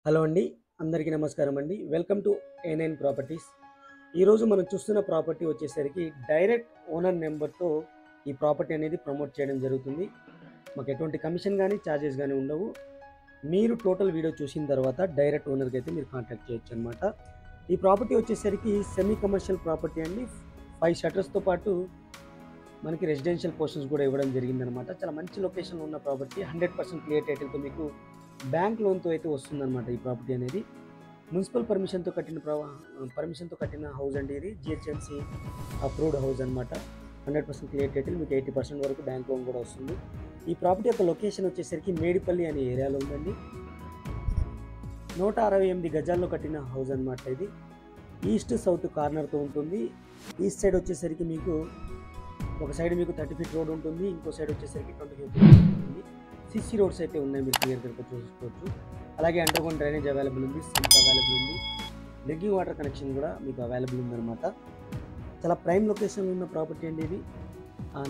Hello అండి, అందరికీ నమస్కారం అండి. Welcome to A9 properties. ఈరోజు మనం చూస్తున్న ప్రాపర్టీ వచ్చేసరికి డైరెక్ట్ ఓనర్ నెంబర్తో ఈ ప్రాపర్టీ అనేది ప్రమోట్ చేయడం జరుగుతుంది. మాకు ఎటువంటి కమిషన్ కానీ ఛార్జెస్ కానీ ఉండవు. మీరు టోటల్ వీడియో చూసిన తర్వాత డైరెక్ట్ ఓనర్కి అయితే మీరు కాంటాక్ట్ చేయొచ్చు అనమాట. ఈ ప్రాపర్టీ వచ్చేసరికి సెమీ కమర్షియల్ ప్రాపర్టీ అండి. 5 షటర్స్తో పాటు మనకి రెసిడెన్షియల్ పోర్షన్స్ కూడా ఇవ్వడం జరిగిందనమాట. చాలా మంచి లొకేషన్లో ఉన్న ప్రాపర్టీ. 100% క్లియర్ టైటిల్తో మీకు బ్యాంక్ లోన్తో అయితే వస్తుందన్నమాట ఈ ప్రాపర్టీ అనేది. మున్సిపల్ పర్మిషన్తో కట్టిన హౌస్ అండి ఇది. జిహెచ్ఎంసీ అప్రూవ్డ్ హౌస్ అనమాట. 100% క్లియర్ టైటిల్, మీకు 80% వరకు బ్యాంక్ లోన్ కూడా వస్తుంది. ఈ ప్రాపర్టీ యొక్క లొకేషన్ వచ్చేసరికి మేడిపల్లి అనే ఏరియాలో ఉందండి. 168 గజాల్లో కట్టిన హౌస్ అనమాట ఇది. ఈస్ట్ సౌత్ కార్నర్తో ఉంటుంది. ఈస్ట్ సైడ్ వచ్చేసరికి మీకు ఒక సైడ్ మీకు 30 ఫీట్ రోడ్ ఉంటుంది, ఇంకో సైడ్ వచ్చేసరికి 25 ఫీట్ ఉంటుంది. సిసి రోడ్స్ అయితే ఉన్నాయి, మీరు క్లియర్గా చూసుకోవచ్చు. అలాగే అండర్ గ్రౌండ్ డ్రైనేజ్ అవైలబుల్ ఉంది, సింక్ అవైలబుల్ ఉంది, డ్రింకింగ్ వాటర్ కనెక్షన్ కూడా మీకు అవైలబుల్ ఉందన్నమాట. చాలా ప్రైమ్ లొకేషన్లో ఉన్న ప్రాపర్టీ అండి ఇది.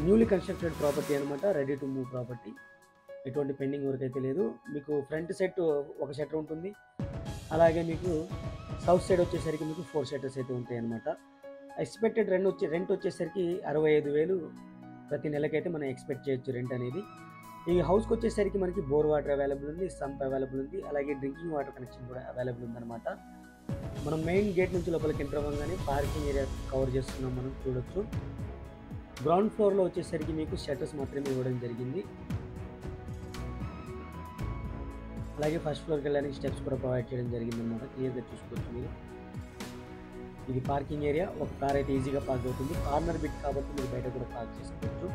న్యూలీ కన్స్ట్రక్టెడ్ ప్రాపర్టీ అనమాట, రెడీ టు మూవ్ ప్రాపర్టీ. ఎటువంటి పెండింగ్ వర్క్ అయితే లేదు. మీకు ఫ్రంట్ సెట్ ఒక షట్టర్ ఉంటుంది, అలాగే మీకు సౌత్ సైడ్ వచ్చేసరికి మీకు 4 షట్టర్స్ అయితే ఉంటాయి అనమాట. ఎక్స్పెక్టెడ్ రెంట్ వచ్చేసరికి 65,000 ప్రతి నెలకైతే మనం ఎక్స్పెక్ట్ చేయొచ్చు రెంట్ అనేది. ఈ హౌస్కి వచ్చేసరికి మనకి బోర్ వాటర్ అవైలబుల్ ఉంది, సంప్ అవైలబుల్ ఉంది, అలాగే డ్రింకింగ్ వాటర్ కనెక్షన్ కూడా అవైలబుల్ ఉందన్నమాట. మనం మెయిన్ గేట్ నుంచి లోపలికి ఎంటర్ అవ్వగానే పార్కింగ్ ఏరియా కవర్ చేస్తున్నాం, మనం చూడొచ్చు. గ్రౌండ్ ఫ్లోర్లో వచ్చేసరికి మీకు షట్టర్స్ మాత్రమే ఇవ్వడం జరిగింది. అలాగే ఫస్ట్ ఫ్లోర్కి వెళ్ళడానికి స్టెప్స్ కూడా ప్రొవైడ్ చేయడం జరిగింది అనమాట. క్లియర్గా చూసుకోవచ్చు మీరు. ఇది పార్కింగ్ ఏరియా. ఒక కార్ అయితే ఈజీగా పార్క్ అవుతుంది. కార్నర్ బిట్ కాబట్టి మీరు బయట కూడా పార్క్ చేసుకోవచ్చు.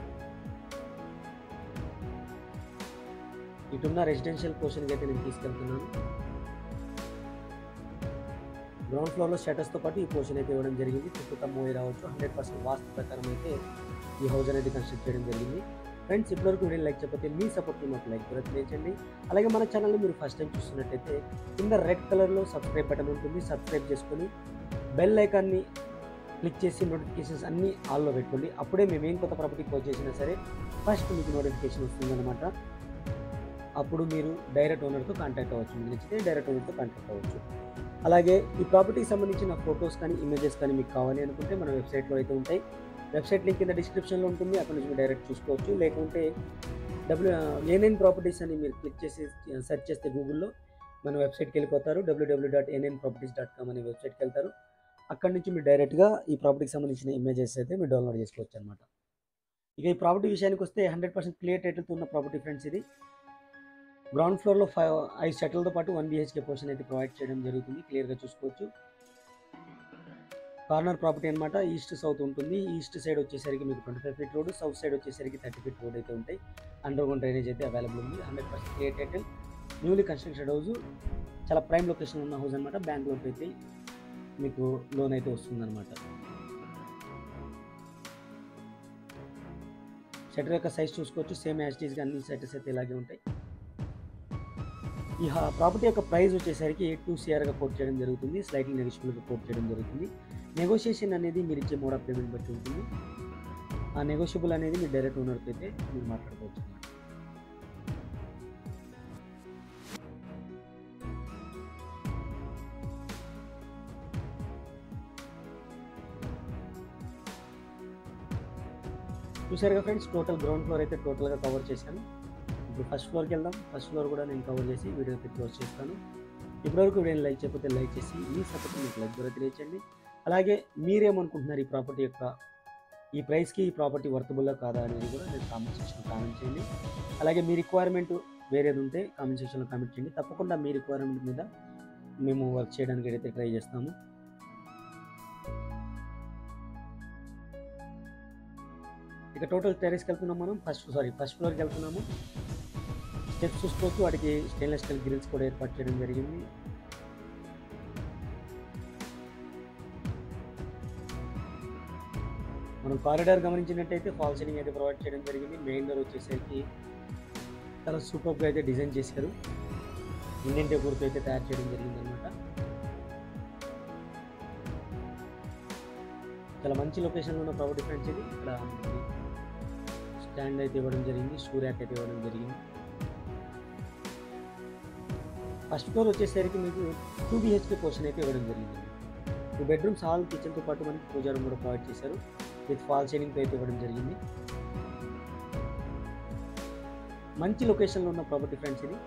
ఇటున్న రెసిడెన్షియల్ పోర్షన్కి అయితే నేను తీసుకెళ్తున్నాను. గ్రౌండ్ ఫ్లోర్లో షటర్స్తో పాటు ఈ పోర్షన్ అయితే ఇవ్వడం జరిగింది. చుట్టూ మూవీ రావచ్చు. 100% వాస్తు ప్రకారం అయితే ఈ హౌస్ అనేది కన్స్ట్రక్ట్ చేయడం జరిగింది. ఫ్రెండ్స్, ఇప్పటివరకు వీడియో లైక్ చేయకపోతే మీ సపోర్ట్ని మాకు లైక్ కూడా తెలియజేయండి. అలాగే మన ఛానల్ని మీరు ఫస్ట్ టైం చూస్తున్నట్టయితే కింద రెడ్ కలర్లో సబ్స్క్రైబ్ బటన్ ఉంటుంది, సబ్స్క్రైబ్ చేసుకొని బెల్ ఐకాన్ని క్లిక్ చేసి నోటిఫికేషన్స్ అన్నీ ఆల్లో పెట్టుకోండి. అప్పుడే మేము ఏం కొత్త ప్రాపర్టీ పోస్ట్ చేసినా సరే ఫస్ట్ మీకు నోటిఫికేషన్ వస్తుందన్నమాట. అప్పుడు మీరు డైరెక్ట్ ఓనర్తో కాంటాక్ట్ అవ్వచ్చు. మీకు నచ్చితే డైరెక్ట్ ఓనర్తో కాంటాక్ట్ అవ్వచ్చు. అలాగే ఈ ప్రాపర్టీకి సంబంధించిన ఫొటోస్ కానీ ఇమేజెస్ కానీ మీకు కావాలి అనుకుంటే మన వెబ్సైట్లో అయితే ఉంటాయి. వెబ్సైట్ లింక్ కింద డిస్క్రిప్షన్లో ఉంటుంది, అక్కడ నుంచి మీరు డైరెక్ట్ చూసుకోవచ్చు. లేకుంటే A9 ప్రాపర్టీస్ అని మీరు క్లిక్ చేసి సెర్చ్ చేస్తే గూగుల్లో మన వెబ్సైట్కి వెళ్ళిపోతారు. www.a9properties.com అనే వెబ్సైట్కి వెళ్తారు. అక్కడి నుంచి మీరు డైరెక్ట్గా ఈ ప్రాపర్టీకి సంబంధించిన ఇమేజెస్ అయితే మీరు డౌన్లోడ్ చేసుకోవచ్చు అనమాట. ఇక ఈ ప్రాపర్టీ విషయానికి వస్తే 100% క్లియర్ టైటిల్తో ఉన్న ప్రాపర్టీ ఫ్రెండ్స్ ఇది. గ్రౌండ్ ఫ్లోర్లో 5 షట్టర్లతో పాటు 1 BHK పోర్షన్ అయితే ప్రొవైడ్ చేయడం జరుగుతుంది. క్లియర్గా చూసుకోవచ్చు. కార్నర్ ప్రాపర్టీ అనమాట. ఈస్ట్ సౌత్ ఉంటుంది. ఈస్ట్ సైడ్ వచ్చేసరికి మీకు 25 ఫీట్ రోడ్, సౌత్ సైడ్ వచ్చేసరికి 30 ఫీట్ రోడ్ అయితే ఉంటాయి. అండర్ గ్రౌండ్ డ్రైనేజ్ అయితే అవైలబుల్ ఉంది. 100% clear title, newly constructed house, చాలా ప్రైమ్ లొకేషన్ ఉన్న హౌస్ అనమాట. బ్యాంక్ లోన్ అయితే మీకు లోన్ అయితే వస్తుందన్నమాట. షట్టర్ యొక్క సైజ్ చూసుకోవచ్చు. సేమ్ యాజిటీస్గా అన్ని షట్టర్స్ అయితే ఇలాగే ఉంటాయి. ఈ ప్రాపర్టీ యొక్క ప్రైస్ వచ్చేసరికి 2 CRగా కోట్ చేయడం జరుగుతుంది. స్లైట్లీ నెగోషియబుల్గా కోట్ చేయడం జరుగుతుంది. నెగోషియేషన్ అనేది మీరు ఇచ్చే మోడ్ ఆఫ్ పేమెంట్ బట్టి ఉంటుంది. ఆ నెగోషియబుల్ అనేది మీరు డైరెక్ట్ ఓనర్తో అయితే మీరు మాట్లాడుకోవచ్చు అన్నమాట. చూసారుగా ఫ్రెండ్స్, టోటల్ గ్రౌండ్ ఫ్లోర్ అయితే టోటల్గా కవర్ చేశాను. ఇప్పుడు ఫస్ట్ ఫ్లోర్కి వెళ్దాం. ఫస్ట్ ఫ్లోర్ కూడా నేను కవర్ చేసి వీడియో అయితే క్లోజ్ చేస్తాను. ఇప్పటివరకు వీడియోని లైక్ చేయకపోతే లైక్ చేసి మీ సపోర్ట్ మీకు లైక్ కూడా తెలియచేయండి. అలాగే మీరేమనుకుంటున్నారు ఈ ప్రాపర్టీ యొక్క ఈ ప్రైస్కి ఈ ప్రాపర్టీ వర్తబుల్లా కాదా అనేది కూడా నేను కామెంట్ సెక్షన్లో కామెంట్ చేయండి. అలాగే మీ రిక్వైర్మెంట్ వేరేది ఉంటే కామెంట్ సెక్షన్లో కామెంట్ చేయండి. తప్పకుండా మీ రిక్వైర్మెంట్ మీద మేము వర్క్ చేయడానికి అయితే ట్రై చేస్తాము. ఇక టోటల్ టెరెస్కి వెళ్తున్నాం మనం. ఫస్ట్ ఫ్లోర్కి వెళ్తున్నాము. స్టెప్స్ చూసుకోవచ్చు. వాటికి స్టెయిన్లెస్ స్టీల్ గ్రిల్స్ కూడా ఏర్పాటు చేయడం జరిగింది. మనం కారిడార్ గమనించినట్టయితే ఫాల్ సీలింగ్ అయితే ప్రొవైడ్ చేయడం జరిగింది. మెయిన్ డోర్ వచ్చేసరికి చాలా సూపర్గా అయితే డిజైన్ చేశారు. ఇండియన్ టేబుల్తో అయితే తయారు చేయడం జరిగింది అనమాట. చాలా మంచి లొకేషన్లో ఉన్న ప్రాపర్టీ ఫ్రెండ్స్ ఇది. ఇక్కడ స్టాండ్ అయితే ఇవ్వడం జరిగింది, షూ ర్యాక్ అయితే ఇవ్వడం జరిగింది. ఫస్ట్ ఫ్లోర్ వచ్చేసరికి మీకు 2 BHK పోర్షన్ అయితే ఇవ్వడం జరిగింది. 2 బెడ్రూమ్స్, హాల్, కిచెన్తో పాటు మనకి పూజా రూమ్ కూడా ప్రొవైడ్ చేశారు. విత్ ఫాల్ సీలింగ్తో అయితే ఇవ్వడం జరిగింది. మంచి లొకేషన్లో ఉన్న ప్రాపర్టీ ఫ్రెండ్స్ ఇది.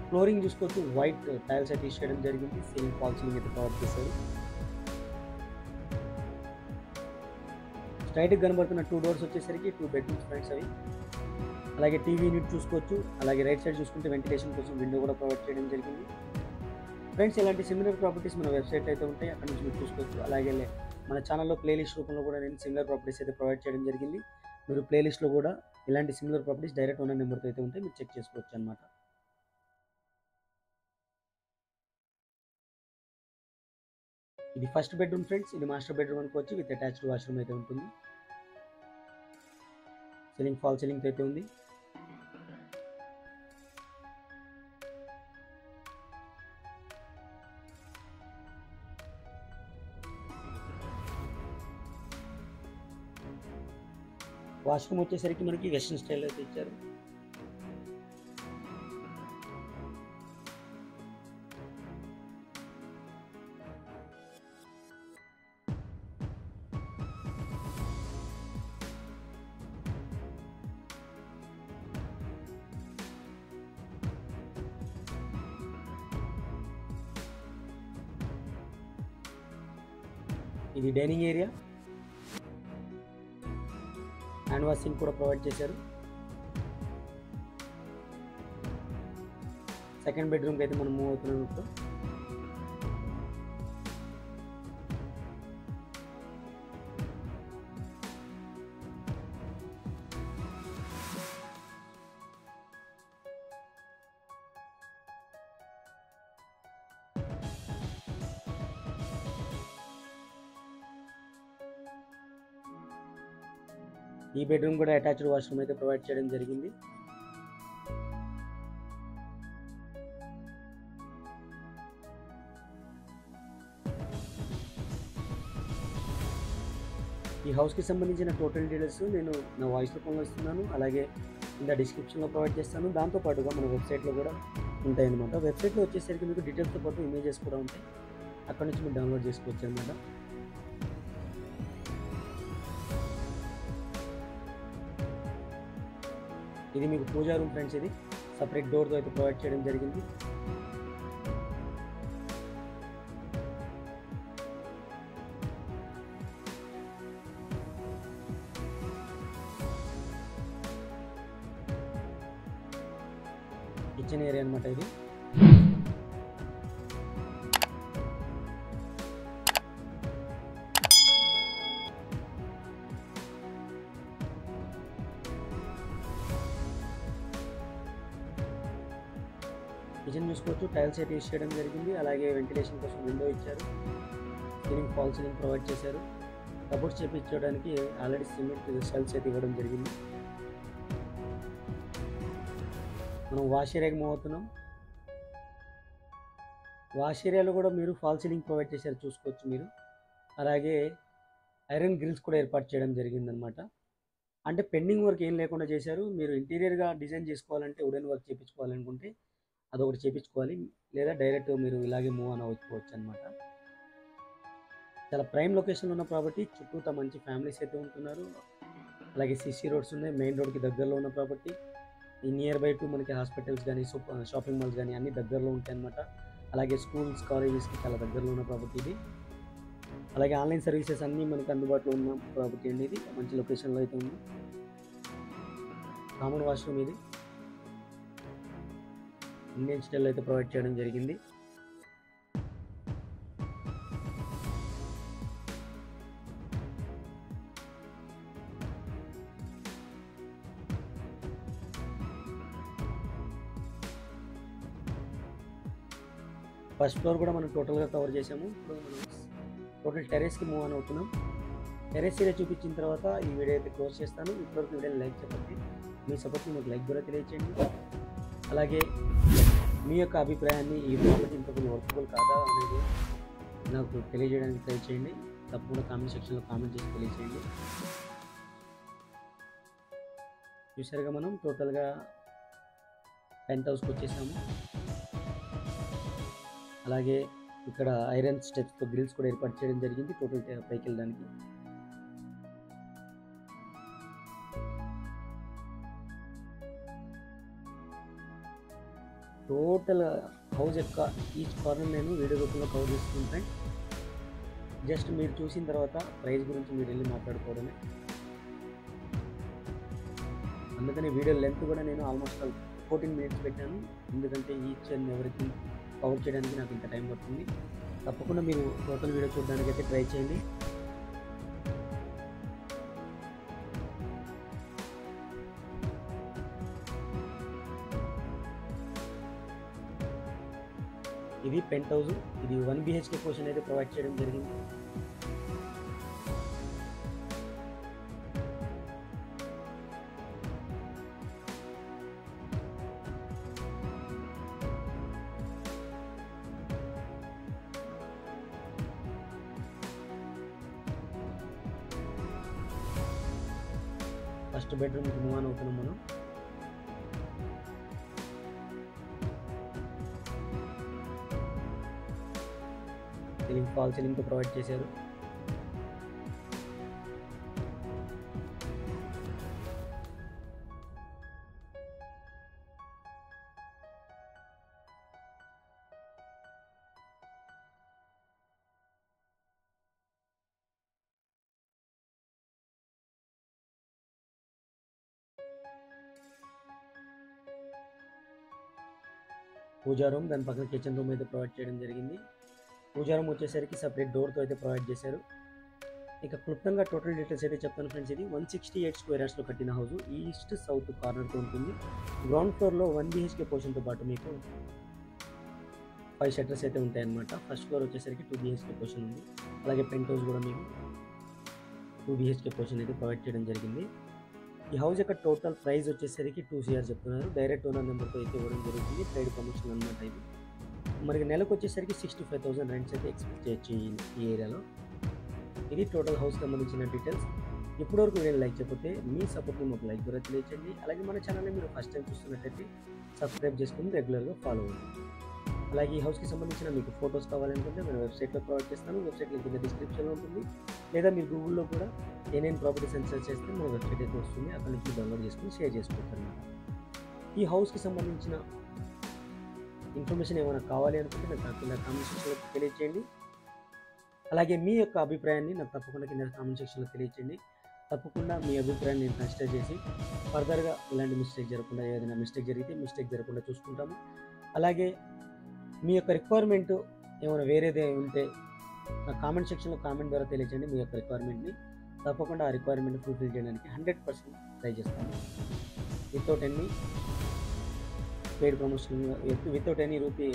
ఫ్లోరింగ్ చూసుకోవచ్చు, వైట్ టైల్స్ అయితే యూస్ చేయడం జరిగింది. సీలింగ్ ఫాల్ సీలింగ్ అయితే ప్రొవైడ్ చేశారు. స్ట్రైట్గా కనబడుతున్న 2 డోర్స్ వచ్చేసరికి 2 బెడ్రూమ్స్ ఫ్రెండ్స్ అవి. అలాగే టీవీ యూనిట్ చూసుకోవచ్చు. అలాగే రైట్ సైడ్ చూసుకుంటే వెంటిలేషన్ కోసం విండో కూడా ప్రొవైడ్ చేయడం జరిగింది. ఫ్రెండ్స్ ఇలాంటి సిమిలర్ ప్రాపర్టీస్ మన వెబ్సైట్ అయితే ఉంటాయి, అక్కడ నుంచి మీరు చూసుకోవచ్చు. అలాగే మన ఛానల్లో ప్లేలిస్ట్ రూపంలో కూడా నేను సిమిలర్ ప్రాపర్టీస్ అయితే ప్రొవైడ్ చేయడం జరిగింది. మీరు ప్లేలిస్ట్లో కూడా ఇలాంటి సిమిలర్ ప్రాపర్టీస్ డైరెక్ట్ ఓనర్ నెంబర్తో అయితే ఉంటాయి, మీరు చెక్ చేసుకోవచ్చు అనమాట. ఇది ఫస్ట్ బెడ్రూమ్ ఫ్రెండ్స్. ఇది మాస్టర్ బెడ్రూమ్ అనుకోవచ్చు. విత్ అటాచ్డ్ వాష్రూమ్ అయితే ఉంటుంది. సీలింగ్ ఫాల్ సీలింగ్ అయితే ఉంది. వాష్రూమ్ వచ్చేసరికి మనకి వెస్ట్రన్ స్టైల్ అయితే ఇచ్చారు. ఇది డైనింగ్ ఏరియా. హ్యాండ్ వాషింగ్ కూడా ప్రొవైడ్ చేశారు. సెకండ్ బెడ్రూమ్కి అయితే మనం మూవ్ అవుతున్నాం ఇప్పుడు. ఈ బెడ్రూమ్ కూడా అటాచ్డ్ వాష్రూమ్ అయితే ప్రొవైడ్ చేయడం జరిగింది. ఈ హౌస్కి సంబంధించిన టోటల్ డీటెయిల్స్ నేను నా వాయిస్ రూపంలో ఇస్తున్నాను. అలాగే కింద డిస్క్రిప్షన్లో ప్రొవైడ్ చేస్తాను. దాంతోపాటుగా మన వెబ్సైట్లో కూడా ఉంటాయన్నమాట. వెబ్సైట్లో వచ్చేసరికి మీకు డీటెయిల్స్తో పాటు ఇమేజెస్ కూడా ఉంటాయి, అక్కడ నుంచి మీరు డౌన్లోడ్ చేసుకోవచ్చు అనమాట. ఇది మీకు పూజా రూమ్ ఫ్రెండ్స్. ఇది సపరేట్ డోర్తో అయితే ప్రొవైడ్ చేయడం జరిగింది. కిచెన్ ఏరియా అనమాట ఇది. కిచెన్ చూసుకోవచ్చు, టైల్స్ అయితే యూస్ చేయడం జరిగింది. అలాగే వెంటిలేషన్ కోసం విండో ఇచ్చారు. సీలింగ్ ఫాల్ సీలింగ్ ప్రొవైడ్ చేశారు. కబోర్డ్స్ చేపించడానికి ఆల్రెడీ సిమెంట్ సెల్స్ అయితే ఇవ్వడం జరిగింది. మనం వాష్ ఏరియాకి మూవ్ అవుతున్నాం. వాష్ ఏరియాలో కూడా మీరు ఫాల్ సీలింగ్ ప్రొవైడ్ చేశారు చూసుకోవచ్చు మీరు. అలాగే ఐరన్ గ్రిల్స్ కూడా ఏర్పాటు చేయడం జరిగిందనమాట. అంటే పెండింగ్ వర్క్ ఏం లేకుండా చేశారు. మీరు ఇంటీరియర్గా డిజైన్ చేసుకోవాలంటే వుడెన్ వర్క్ చేయించుకోవాలనుకుంటే అదొకటి చేయించుకోవాలి, లేదా డైరెక్ట్ మీరు ఇలాగే మూవ్ అని అవ్వచ్చు అనమాట. చాలా ప్రైమ్ లొకేషన్లో ఉన్న ప్రాపర్టీ. చుట్టూతా మంచి ఫ్యామిలీస్ అయితే ఉంటున్నారు. అలాగే సిసి రోడ్స్ ఉన్నాయి. మెయిన్ రోడ్కి దగ్గరలో ఉన్న ప్రాపర్టీ. ఈ నియర్ బై టు మనకి హాస్పిటల్స్ కానీ షాపింగ్ మాల్స్ కానీ అన్ని దగ్గరలో ఉంటాయి అన్నమాట. అలాగే స్కూల్స్ కాలేజెస్కి చాలా దగ్గరలో ఉన్న ప్రాపర్టీ ఇది. అలాగే ఆన్లైన్ సర్వీసెస్ అన్నీ మనకి అందుబాటులో ఉన్న ప్రాపర్టీ అండి. ఇది మంచి లొకేషన్లో అయితే ఉంది. కామన్ వాష్రూమ్ ఇది ఇండియన్ స్టైల్ అయితే ప్రొవైడ్ చేయడం జరిగింది. ఫస్ట్ ఫ్లోర్ కూడా మనం టోటల్గా కవర్ చేసాము. ఇప్పుడు మనం టోటల్ టెర్రస్కి మూవ్ అని అవుతున్నాం. టెర్రస్ ఏరియా చూపించిన తర్వాత ఈ వీడియో అయితే క్లోజ్ చేస్తాను. ఇప్పటివరకు వీడియోని లైక్ చెప్పండి. మీ సపోర్ట్ మీకు లైక్ కూడా తెలియచేయండి. అలాగే మీ యొక్క అభిప్రాయాన్ని ఈ ప్రాపర్టీ ఇంతకుముందు వర్కబుల్ కాదా అనేది నాకు తెలియజేయడానికి ట్రై చేయండి. తప్పకుండా కామెంట్ సెక్షన్లో కామెంట్ చేసి తెలియచేయండి. చూసారుగా మనం టోటల్గా పెంట్ హౌస్కి వచ్చేసాము. అలాగే ఇక్కడ ఐరన్ స్టెప్స్తో గ్రిల్స్ కూడా ఏర్పాటు చేయడం జరిగింది టోటల్ పైకి వెళ్ళడానికి. టోటల్ హౌస్ యొక్క ఈచ్ కార్నర్ నేను వీడియో రూపంలో కవర్ చేస్తున్నాను ఫ్రెండ్స్. జస్ట్ మీరు చూసిన తర్వాత ప్రైస్ గురించి మీరు వెళ్ళి మాట్లాడుకోవడమే. అందుకని వీడియో లెంత్ కూడా నేను ఆల్మోస్ట్ 14 మినిట్స్ పెట్టాను, ఎందుకంటే ఈచ్ అండ్ ఎవ్రీథింగ్ కవర్ చేయడానికి నాకు ఇంత టైం పడుతుంది. తప్పకుండా మీరు టోటల్ వీడియో చూడడానికి అయితే ట్రై చేయండి. ఇది పెంట్ హౌస్, ఇది 1 BHK పోర్షన్ అయితే ప్రొవైడ్ చేయడం జరిగింది. ఫస్ట్ బెడ్రూమ్కి మూవ్ ఆన్ అవుతున్నాం మనం. సీలింగ్ ఫాల్ సీలింగ్తో ప్రొవైడ్ చేశారు. పూజా రూమ్, దాని పక్కన కిచెన్ రూమ్ అయితే ప్రొవైడ్ చేయడం జరిగింది. పూజా రూమ్ వచ్చేసరికి సపరేట్ డోర్తో అయితే ప్రొవైడ్ చేశారు. ఇక క్లుప్తంగా టోటల్ డీటెయిల్స్ అయితే చెప్తాను ఫ్రెండ్స్. ఇది 168 స్క్వేర్ యార్డ్స్లో కట్టిన హౌస్, ఈస్ట్ సౌత్ కార్నర్తో ఉంటుంది. గ్రౌండ్ ఫ్లోర్లో 1 BHK పోర్షన్తో పాటు మీకు 5 షట్టర్స్ అయితే ఉంటాయన్నమాట. ఫస్ట్ ఫ్లోర్ వచ్చేసరికి 2 BHK పోర్షన్ ఉంది. అలాగే పెంట్ హౌస్ కూడా మీకు 2 BHK పోర్షన్ అయితే ప్రొవైడ్ చేయడం జరిగింది. ఈ హౌస్ యొక్క టోటల్ ప్రైస్ వచ్చేసరికి 2 CR చెప్తున్నారు. డైరెక్ట్ ఓనర్ నెంబర్తో అయితే ఇవ్వడం జరుగుతుంది. ట్రేడ్ ప్రమోషన్ అనమాట ఇది. మనకి నెలకు వచ్చేసరికి 65,000 రెంట్స్ అయితే ఎక్స్పెక్ట్ చేయొచ్చు ఈ ఏరియాలో. ఇది టోటల్ హౌస్ సంబంధించిన డీటెయిల్స్. ఇప్పటివరకు వీడియో లైక్ చేయకపోతే మీ సపోర్ట్ని మాకు లైక్ ద్వారా తెలియచేయండి. అలాగే మన ఛానల్ని మీరు ఫస్ట్ టైం చూస్తున్నట్టయితే సబ్స్క్రైబ్ చేసుకుని రెగ్యులర్గా ఫాలో అవ్వండి. అలాగే ఈ హౌస్కి సంబంధించిన మీకు ఫొటోస్ కావాలనుకుంటే నేను వెబ్సైట్లో ప్రొవైడ్ చేస్తాను. వెబ్సైట్ లింక్ కింద డిస్క్రిప్షన్లో ఉంటుంది. లేదా మీరు గూగుల్లో కూడా ఏనేం ప్రాపర్టీస్ అని సెర్చ్ చేస్తే మన వెబ్సైట్ అయితే వస్తుంది. అక్కడ నుంచి డౌన్లోడ్ చేసుకుని షేర్ చేసుకోవచ్చు అన్నమాట. ఈ హౌస్కి సంబంధించిన ఇన్ఫర్మేషన్ ఏమైనా కావాలి అనుకుంటే నాకు కింద కామెంట్ సెక్షన్లో తెలియచేయండి. అలాగే మీ యొక్క అభిప్రాయాన్ని నాకు తప్పకుండా కింద కామెంట్ సెక్షన్లో తెలియచేయండి. తప్పకుండా మీ అభిప్రాయాన్ని నేను కన్సిడర్ చేసి ఫర్దర్గా ఇలాంటి మిస్టేక్ జరగకుండా, ఏదైనా మిస్టేక్ జరిగితే మిస్టేక్ జరగకుండా చూసుకుంటాము. అలాగే మీ యొక్క రిక్వైర్మెంట్ ఏమైనా వేరేదే ఉంటే నా కామెంట్ సెక్షన్లో కామెంట్ ద్వారా తెలియచేయండి. మీ యొక్క రిక్వైర్మెంట్ని తప్పకుండా ఆ రిక్వైర్మెంట్ ఫుల్ఫిల్ చేయడానికి 100% ట్రై చేస్తాను. Without any paid promotion, without any rupee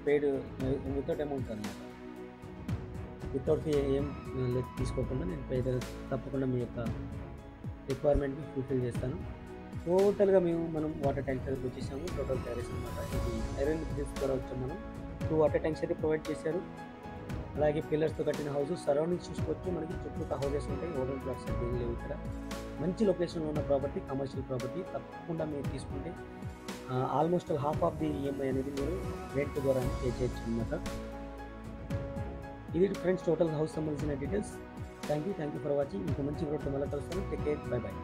paid, without amount అనమాట. వితౌట్ ఫీ ఏం తీసుకోకుండా నేను తప్పకుండా మీ యొక్క రిక్వైర్మెంట్ని ఫుల్ఫిల్ చేస్తాను. టోటల్గా మనం వాటర్ ట్యాంక్స్ దగ్గరికి వచ్చేసాము. టోటల్ టెర్రస్ అనమాట. ఇది ఐరన్ గ్రిల్స్ ద్వారా వచ్చాము మనం. 2 వాటర్ ట్యాంక్స్ అయితే ప్రొవైడ్ చేశారు. అలాగే పిల్లర్స్తో కట్టిన హౌస్. సరౌండింగ్స్ చూసుకోవచ్చు, మనకి చుట్టూ హౌసెస్ ఉంటాయి. ఓపెన్ ప్లాట్స్ అయితే ఏం లేవు ఇక్కడ. మంచి లొకేషన్లో ఉన్న ప్రాపర్టీ, కమర్షియల్ ప్రాపర్టీ. తప్పకుండా మీరు తీసుకుంటే almost half of the EMI అనేది మీరు రెంట్ ద్వారా పే చేయొచ్చు అనమాట. ఇది ఫ్రెండ్స్ టోటల్ హౌస్ సంబంధించిన details. Thank you for watching. ఇంకో మంచి వీడియోతో మళ్ళీ కలుస్తాను. Take care, by by.